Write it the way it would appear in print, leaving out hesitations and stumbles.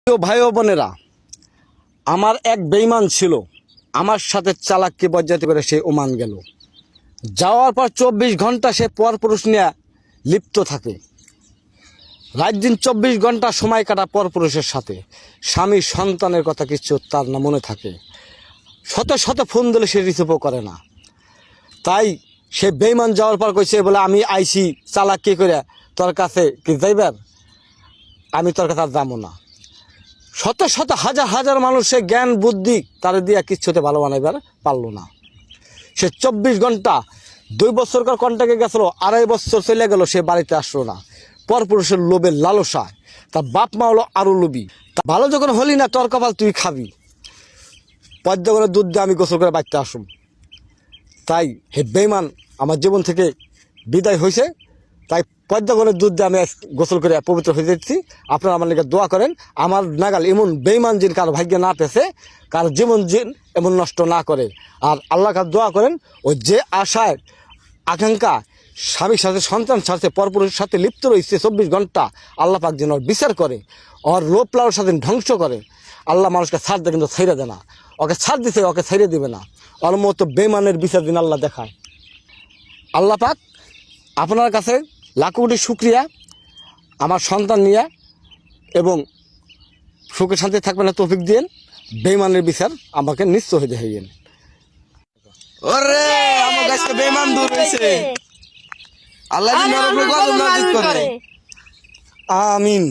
প্রিয় ভাই ও বোনেরা, আমার এক বেঈমান ছিল, আমার সাথে চালাককে বজ্জাতি করে সে ওমান গেল। যাওয়ার পর 24 ঘন্টা সে পরপুরুষ নিয়ে লিপ্ত থাকে। রাত দিন 24 ঘন্টা সময় কাটা পরপুরুষের সাথে। স্বামী সন্তানের কথা কিছু তার না মনে থাকে। শত শত ফোন দিলে সে রিসিভও করে না। তাই সে বেঈমান যাওয়ার পর কইছে বলে আমি আইছি চালাকি করে তোর কাছে কি যাইবার, আমি তোর কাছে আর যাবো না। শত শত হাজার হাজার মানুষের জ্ঞান বুদ্ধি তার দিয়ে কিচ্ছুতে ভালো বানাইবার পারলো না। সে 24 ঘন্টা 2 বছরকার কন্ট্যাক্টে গেছিল, 2.5 বছর চলে গেল, সে বাড়িতে আসলো না। পরপুরুষের লোভের লালসায় তার বাপ মা হলো আরও লোভী। তা ভালো যখন হলি না, তোর কপাল তুই খাবি। পদ্মা করে দুধ দিয়ে আমি গোসল করে বাড়িতে আসুম। তাই হে বেঈমান আমার জীবন থেকে বিদায় হয়েছে। তাই পদ্মা করে দুধ দিয়ে আমি গোসল করে পবিত্র হয়ে যাচ্ছি। আপনারা আমার লিগে দোয়া করেন, আমার নাগাল এমন বেঈমান জিন কারো ভাগ্যে না পেছে, কারো জীবন জিন এমন নষ্ট না করে। আর আল্লাহ কাছে দোয়া করেন, ওই যে আশায় আকাঙ্ক্ষা স্বামীর সাথে সন্তান সাথে পরপুরুষের সাথে লিপ্ত রয়েছে 24 ঘন্টা, আল্লাহ পাক যেন ওর বিচার করে, ওর লোভ লালসার সাথে ধ্বংস করে। আল্লাহ মানুষকে ছাড় দেয় কিন্তু ছেড়ে দেয় না। ওকে ছাড় দিছে, ওকে ছেড়ে দিবে না। ওর মতো বেঈমানের বিচার দিন আল্লাহ দেখায়। আল্লাহ পাক আপনার কাছে লাখ কোটি শুকরিয়া, আমার সন্তান নিয়ে এবং সুখে শান্তি থাকবেন না তৌফিক দিয়েন। বেঈমানের বিচার আমাকে নিশ্চয় হয়ে দেখাইয়েন। ওরে আমার কাছে বেঈমান দূর হইছে। আল্লাহ যেন ওর উপরে গজব নাযিল করে। আমিন।